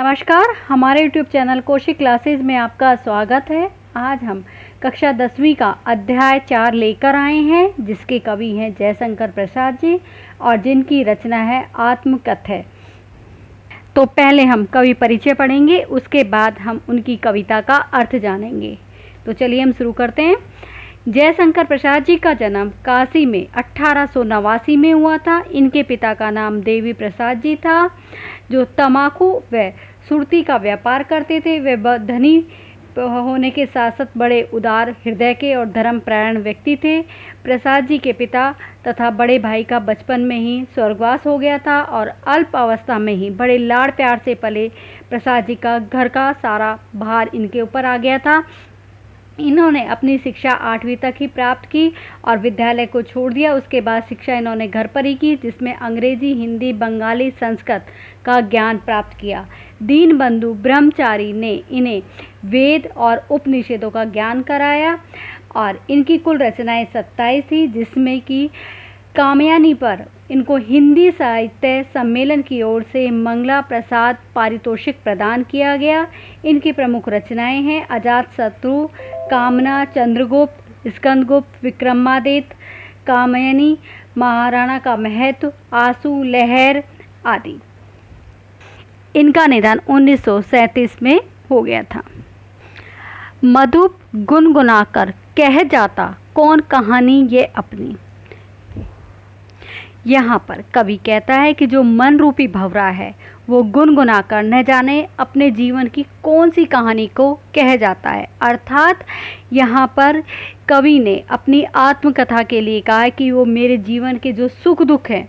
नमस्कार, हमारे YouTube channel Kaushik classes में आपका स्वागत है। आज हम कक्षा 10वीं का अध्याय 4 लेकर आए हैं, जिसके कवि हैं जयशंकर प्रसाद जी और जिनकी रचना है आत्मकथ्य। तो पहले हम कवि परिचय पढ़ेंगे, उसके बाद हम उनकी कविता का अर्थ जानेंगे। तो चलिए हम शुरू करते हैं। जयशंकर प्रसाद जी का जन्म काशी में 1889 में हुआ था। इनके पिता का नाम देवी प्रसाद जी था, जो तंबाकू व सुर्ती का व्यापार करते थे। वे धनी होने के साथ साथ बड़े उदार हृदय के और धर्मपरायण व्यक्ति थे। प्रसाद जी के पिता तथा बड़े भाई का बचपन में ही स्वर्गवास हो गया था और अल्प अवस्था में ही बड़े लाड़ प्यार से पले प्रसाद जी का घर का सारा भार इनके ऊपर आ गया था। इन्होंने अपनी शिक्षा 8वीं तक ही प्राप्त की और विद्यालय को छोड़ दिया। उसके बाद शिक्षा इन्होंने घर पर ही की, जिसमें अंग्रेजी, हिंदी, बंगाली, संस्कृत का ज्ञान प्राप्त किया। दीनबंधु ब्रह्मचारी ने इन्हें वेद और उपनिषदों का ज्ञान कराया और इनकी कुल रचनाएं 27 थी, जिसमें कि कामयानी पर इनको हिंदी साहित्य सम्मेलन की ओर से मंगला प्रसाद पारितोषिक प्रदान किया गया। इनकी प्रमुख रचनाएं हैं अजातशत्रु, कामना, चंद्रगुप्त, स्कंदगुप्त, विक्रमादित्य, कामयानी, महाराणा का महत्व, आंसू, लहर आदि। इनका निधन 1937 में हो गया था। मधुप गुनगुनाकर कह जाता कौन कहानी ये अपनी। यहाँ पर कवि कहता है कि जो मन रूपी भंवरा है वो गुनगुनाकर न जाने अपने जीवन की कौन सी कहानी को कह जाता है। अर्थात यहाँ पर कवि ने अपनी आत्मकथा के लिए कहा है कि वो मेरे जीवन के जो सुख दुख हैं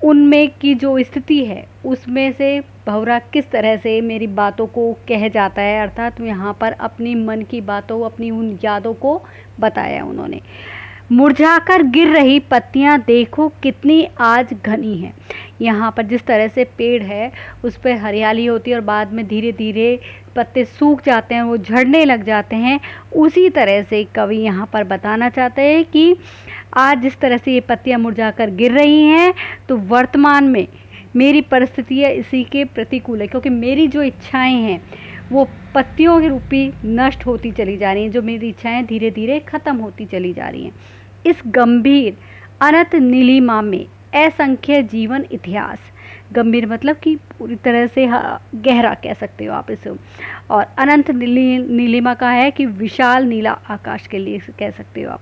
उनमें की जो स्थिति है उसमें से भंवरा किस तरह से मेरी बातों को कह जाता है। अर्थात यहाँ पर अपनी मन की बातों, अपनी उन यादों को बताया उन्होंने। मुरझाकर गिर रही पत्तियां देखो कितनी आज घनी है। यहाँ पर जिस तरह से पेड़ है उस पर हरियाली होती है और बाद में धीरे धीरे पत्ते सूख जाते हैं, वो झड़ने लग जाते हैं। उसी तरह से कवि यहाँ पर बताना चाहते हैं कि आज जिस तरह से ये पत्तियां मुरझाकर गिर रही हैं, तो वर्तमान में मेरी परिस्थितियाँ इसी के प्रतिकूल है, क्योंकि मेरी जो इच्छाएँ हैं वो पत्तियों के रूपी नष्ट होती चली जा रही हैं। जो मेरी इच्छाएँ धीरे धीरे ख़त्म होती चली जा रही हैं। इस गंभीर अनंत नीलिमा में असंख्य जीवन इतिहास, गंभीर मतलब कि पूरी तरह से गहरा कह सकते हो आप इसे, और अनंत नीलिमा का है कि विशाल नीला आकाश के लिए कह सकते हो आप।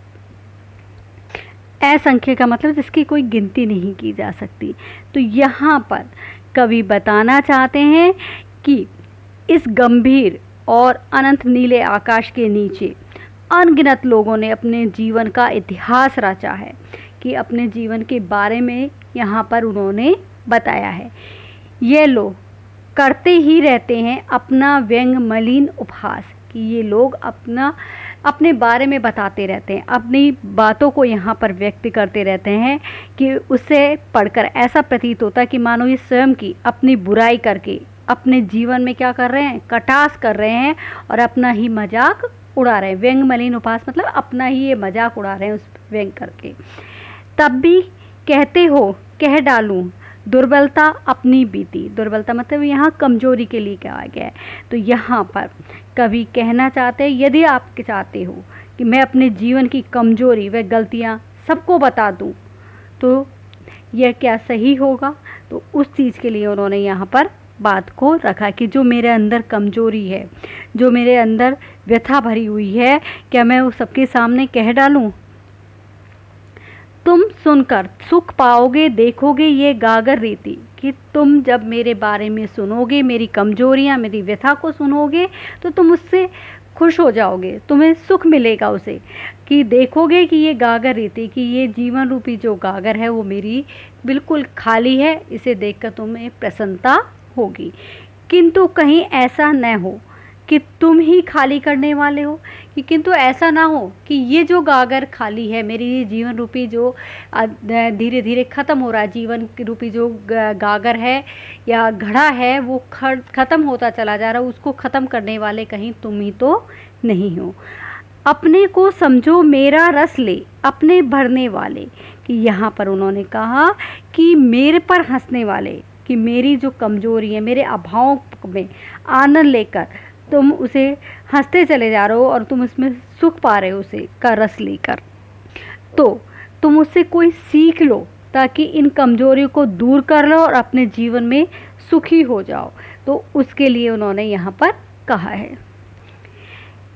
असंख्य का मतलब जिसकी कोई गिनती नहीं की जा सकती। तो यहाँ पर कवि बताना चाहते हैं कि इस गंभीर और अनंत नीले आकाश के नीचे अनगिनत लोगों ने अपने जीवन का इतिहास रचा है, कि अपने जीवन के बारे में यहाँ पर उन्होंने बताया है। ये लोग करते ही रहते हैं अपना व्यंग मलिन उपहास, कि ये लोग अपने बारे में बताते रहते हैं, अपनी बातों को यहाँ पर व्यक्त करते रहते हैं, कि उसे पढ़कर ऐसा प्रतीत होता है कि मानो ये स्वयं की अपनी बुराई करके अपने जीवन में क्या कर रहे हैं, कटास कर रहे हैं और अपना ही मजाक उड़ा रहे हैं। व्यंग मलिन उपहास मतलब अपना ही ये मजाक उड़ा रहे हैं उस व्यंग करके। तब भी कहते हो कह डालूं दुर्बलता अपनी बीती। दुर्बलता मतलब यहाँ कमजोरी के लिए कहा गया है। तो यहाँ पर कवि कहना चाहते हैं, यदि आप चाहते हो कि मैं अपने जीवन की कमजोरी व गलतियाँ सबको बता दूँ तो यह क्या सही होगा। तो उस चीज़ के लिए उन्होंने यहाँ पर बात को रखा कि जो मेरे अंदर कमजोरी है, जो मेरे अंदर व्यथा भरी हुई है, क्या मैं वो सबके सामने कह डालूं। तुम सुनकर सुख पाओगे, देखोगे ये गागर रीति, कि तुम जब मेरे बारे में सुनोगे, मेरी कमजोरियां, मेरी व्यथा को सुनोगे, तो तुम उससे खुश हो जाओगे, तुम्हें सुख मिलेगा उसे, कि देखोगे कि ये गागर रीति, कि ये जीवन रूपी जो गागर है वो मेरी बिल्कुल खाली है, इसे देखकर तुम्हें प्रसन्नता होगी। किंतु कहीं ऐसा न हो कि तुम ही खाली करने वाले हो, कि किंतु ऐसा ना हो कि ये जो गागर खाली है, मेरी जीवन रूपी जो धीरे धीरे ख़त्म हो रहा है, जीवन रूपी जो गागर है या घड़ा है वो ख़त्म होता चला जा रहा है, उसको ख़त्म करने वाले कहीं तुम ही तो नहीं हो। अपने को समझो मेरा रस ले अपने भरने वाले, कि यहाँ पर उन्होंने कहा कि मेरे पर हंसने वाले, कि मेरी जो कमज़ोरी है, मेरे अभावों में आनंद लेकर तुम उसे हंसते चले जा रहे हो और तुम उसमें सुख पा रहे हो उसे का रस लेकर। तो तुम उससे कोई सीख लो ताकि इन कमज़ोरियों को दूर कर लो और अपने जीवन में सुखी हो जाओ। तो उसके लिए उन्होंने यहाँ पर कहा है,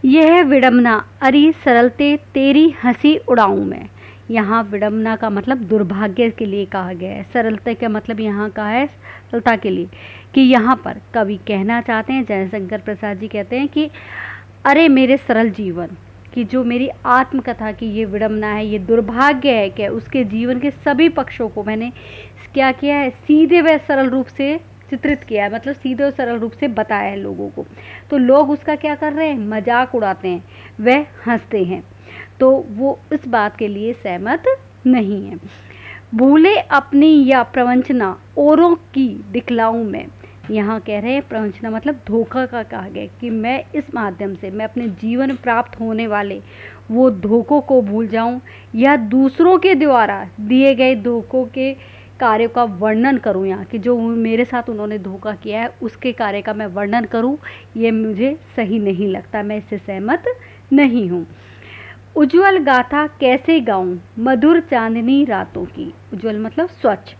यह विडम्बना अरी सरलते तेरी हंसी उड़ाऊं मैं। यहाँ विडम्बना का मतलब दुर्भाग्य के लिए कहा गया है, सरलता का मतलब यहाँ कहा है सरलता के लिए, कि यहाँ पर कवि कहना चाहते हैं, जयशंकर प्रसाद जी कहते हैं कि अरे मेरे सरल जीवन कि जो मेरी आत्मकथा की ये विडम्बना है, ये दुर्भाग्य है कि उसके जीवन के सभी पक्षों को मैंने क्या किया है, सीधे व सरल रूप से चित्रित किया है, मतलब सीधे और सरल रूप से बताया है लोगों को। तो लोग उसका क्या कर रहे हैं, मजाक उड़ाते हैं, वह हंसते हैं, तो वो इस बात के लिए सहमत नहीं है। भूले अपनी या प्रवंचना औरों की दिखलाऊं मैं। यहाँ कह रहे हैं प्रवंचना मतलब धोखा का कहा गया कि मैं इस माध्यम से मैं अपने जीवन में प्राप्त होने वाले वो धोखों को भूल जाऊं या दूसरों के द्वारा दिए गए धोखों के कार्यों का वर्णन करूं, यहाँ कि जो मेरे साथ उन्होंने धोखा किया है उसके कार्य का मैं वर्णन करूं, ये मुझे सही नहीं लगता, मैं इससे सहमत नहीं हूँ। उज्ज्वल गाथा कैसे गाऊं मधुर चांदनी रातों की। उज्ज्वल मतलब स्वच्छ,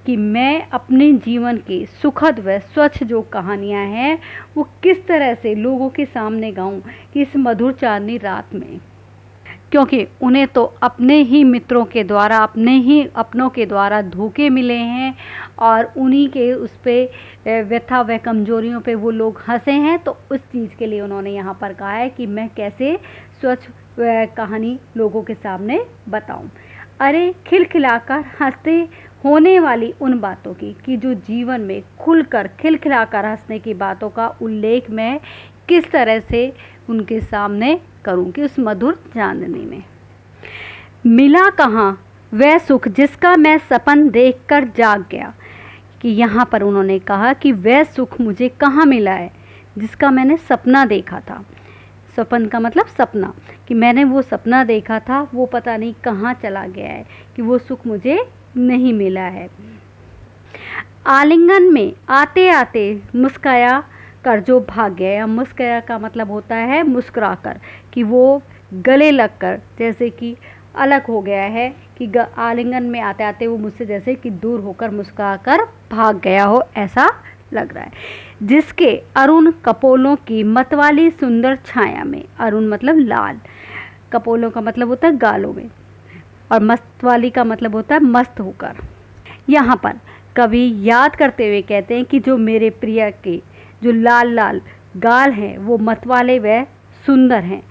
कि मैं अपने जीवन के सुखद व स्वच्छ जो कहानियां हैं वो किस तरह से लोगों के सामने गाऊं कि इस मधुर चांदनी रात में, क्योंकि उन्हें तो अपने ही मित्रों के द्वारा, अपने ही अपनों के द्वारा धोखे मिले हैं और उन्हीं के उस पर व्यथा व कमजोरियों पे वो लोग हंसे हैं। तो उस चीज़ के लिए उन्होंने यहाँ पर कहा है कि मैं कैसे स्वच्छ कहानी लोगों के सामने बताऊं। अरे खिलखिलाकर हंसते होने वाली उन बातों की, कि जो जीवन में खुलकर खिलखिलाकर हंसने की बातों का उल्लेख मैं किस तरह से उनके सामने करूं कि उस मधुर चांदनी में। मिला कहाँ वह सुख जिसका मैं सपन देखकर जाग गया, कि यहाँ पर उन्होंने कहा कि वह सुख मुझे कहाँ मिला है जिसका मैंने सपना देखा था। सपन का मतलब सपना, कि मैंने वो सपना देखा था वो पता नहीं कहाँ चला गया है, कि वो सुख मुझे नहीं मिला है। आलिंगन में आते आते मुस्काया कर जो भाग गया। मुस्काया का मतलब होता है मुस्कुराकर, कि वो गले लगकर जैसे कि अलग हो गया है, कि आलिंगन में आते आते वो मुझसे जैसे कि दूर होकर मुस्कुराकर भाग गया हो, ऐसा लग रहा है। जिसके अरुण कपोलों की मतवाली सुंदर छाया में, अरुण मतलब लाल, कपोलों का मतलब होता है गालों में, और मस्तवाली का मतलब होता है मस्त होकर। यहाँ पर कवि याद करते हुए कहते हैं कि जो मेरे प्रिय के जो लाल लाल गाल हैं वो मतवाले व सुंदर हैं।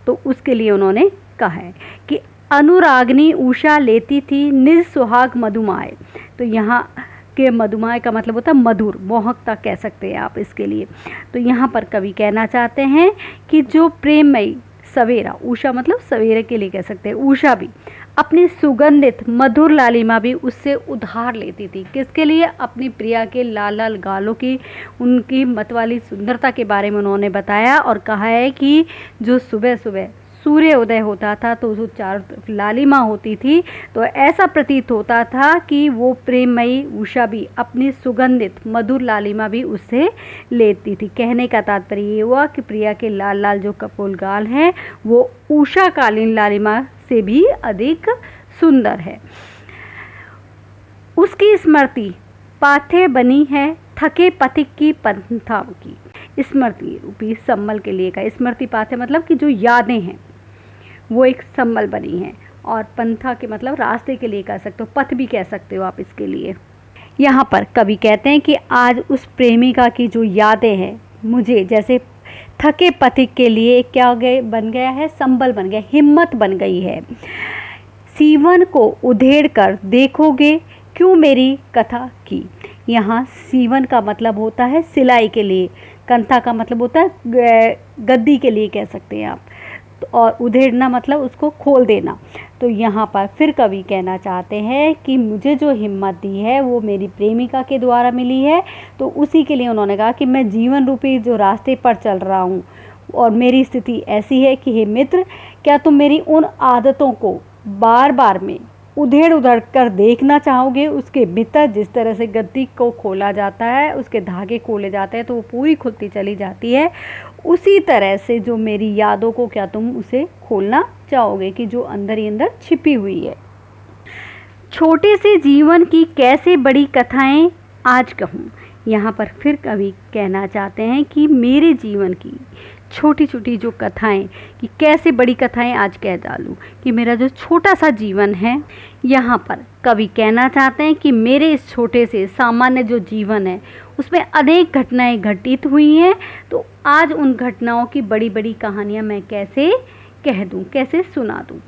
तो उसके लिए उन्होंने कहा है कि अनुरागनी उषा लेती थी निज सुहाग मधुमाए। तो यहाँ के मधुमाए का मतलब होता है मधुर, मोहकता कह सकते हैं आप इसके लिए। तो यहाँ पर कवि कहना चाहते हैं कि जो प्रेममयी सवेरा, उषा मतलब सवेरे के लिए कह सकते हैं, उषा भी अपनी सुगंधित मधुर लालिमा भी उससे उधार लेती थी। किसके लिए? अपनी प्रिया के लाल लाल गालों की, उनकी मतवाली सुंदरता के बारे में उन्होंने बताया और कहा है कि जो सुबह सुबह सूर्य उदय होता था तो जो चारों तरफ लालिमा होती थी, तो ऐसा प्रतीत होता था कि वो प्रेममयी उषा भी अपनी सुगंधित मधुर लालिमा भी उससे लेती थी। कहने का तात्पर्य ये हुआ कि प्रिया के लाल लाल जो कपोल गाल हैं वो उषाकालीन लालिमा से भी अधिक सुंदर है। उसकी स्मृति पाथे बनी है थके पथिक की पंथा की। स्मृति रूपी संबल के लिए का, स्मृति पाथे मतलब कि जो यादें हैं वो एक संबल बनी है, और पंथा के मतलब रास्ते के लिए कह सकते हो, पथ भी कह सकते हो आप इसके लिए। यहाँ पर कवि कहते हैं कि आज उस प्रेमिका की जो यादें हैं मुझे जैसे थके पथिक के लिए क्या बन गया है, संबल बन गया, हिम्मत बन गई है। सीवन को उधेड़ कर देखोगे क्यों मेरी कथा की। यहाँ सीवन का मतलब होता है सिलाई के लिए, कंथा का मतलब होता है गद्दी के लिए कह सकते हैं आप, और उधेड़ना मतलब उसको खोल देना। तो यहाँ पर फिर कवि कहना चाहते हैं कि मुझे जो हिम्मत दी है वो मेरी प्रेमिका के द्वारा मिली है। तो उसी के लिए उन्होंने कहा कि मैं जीवन रूपी जो रास्ते पर चल रहा हूँ और मेरी स्थिति ऐसी है कि हे मित्र, क्या तुम मेरी उन आदतों को बार बार में उधेड़ उधड़ कर देखना चाहोगे, उसके भीतर जिस तरह से गद्दी को खोला जाता है, उसके धागे खोले जाते हैं तो वो पूरी खुलती चली जाती है, उसी तरह से जो मेरी यादों को क्या तुम उसे खोलना चाहोगे कि जो अंदर ही अंदर छिपी हुई है। छोटे से जीवन की कैसे बड़ी कथाएं आज कहूँ। यहाँ पर फिर कवि कहना चाहते हैं कि मेरे जीवन की छोटी छोटी जो कथाएं, कि कैसे बड़ी कथाएं आज कह डालूँ, कि मेरा जो छोटा सा जीवन है, यहाँ पर कवि कहना चाहते हैं कि मेरे इस छोटे से सामान्य जो जीवन है उसमें अनेक घटनाएं घटित हुई हैं, तो आज उन घटनाओं की बड़ी बड़ी कहानियाँ मैं कैसे कह दूँ, कैसे सुना दूँ।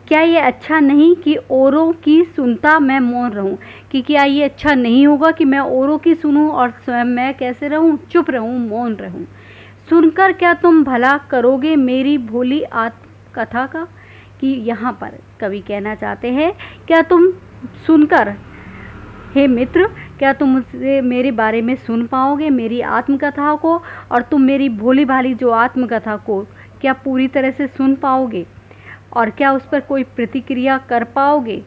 क्या ये अच्छा नहीं कि औरों की सुनता मैं मौन रहूं, कि क्या ये अच्छा नहीं होगा कि मैं औरों की सुनूं और स्वयं मैं कैसे रहूं, चुप रहूं, मौन रहूं। सुनकर क्या तुम भला करोगे मेरी भोली आत्मकथा का, कि यहाँ पर कवि कहना चाहते हैं क्या तुम सुनकर, हे मित्र, क्या तुम मुझसे मेरे बारे में सुन पाओगे, मेरी आत्मकथा को, और तुम मेरी भोली भाली जो आत्मकथा को क्या पूरी तरह से सुन पाओगे, और क्या उस पर कोई प्रतिक्रिया कर पाओगे,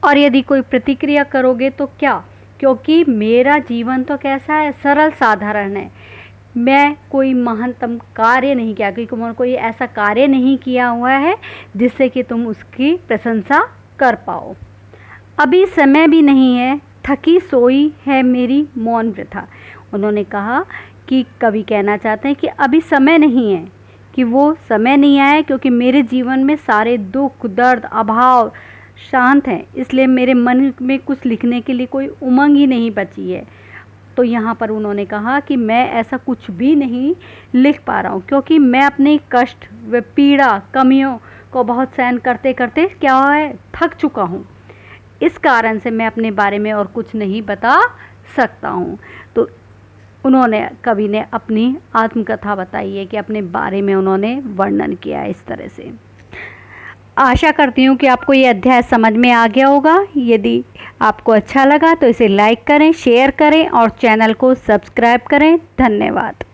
और यदि कोई प्रतिक्रिया करोगे तो क्या, क्योंकि मेरा जीवन तो कैसा है, सरल साधारण है। मैं कोई महानतम कार्य नहीं किया, क्योंकि मैंने कोई ऐसा कार्य नहीं किया हुआ है जिससे कि तुम उसकी प्रशंसा कर पाओ। अभी समय भी नहीं है, थकी सोई है मेरी मौन वृथा। उन्होंने कहा कि कवि कहना चाहते हैं कि अभी समय नहीं है, कि वो समय नहीं आया, क्योंकि मेरे जीवन में सारे दुख, दर्द, अभाव शांत हैं, इसलिए मेरे मन में कुछ लिखने के लिए कोई उमंग ही नहीं बची है। तो यहाँ पर उन्होंने कहा कि मैं ऐसा कुछ भी नहीं लिख पा रहा हूँ, क्योंकि मैं अपने कष्ट व पीड़ा, कमियों को बहुत सहन करते करते क्या है, थक चुका हूँ। इस कारण से मैं अपने बारे में और कुछ नहीं बता सकता हूँ। तो उन्होंने, कवि ने अपनी आत्मकथा बताई है कि अपने बारे में उन्होंने वर्णन किया है इस तरह से। आशा करती हूँ कि आपको ये अध्याय समझ में आ गया होगा। यदि आपको अच्छा लगा तो इसे लाइक करें, शेयर करें और चैनल को सब्सक्राइब करें। धन्यवाद।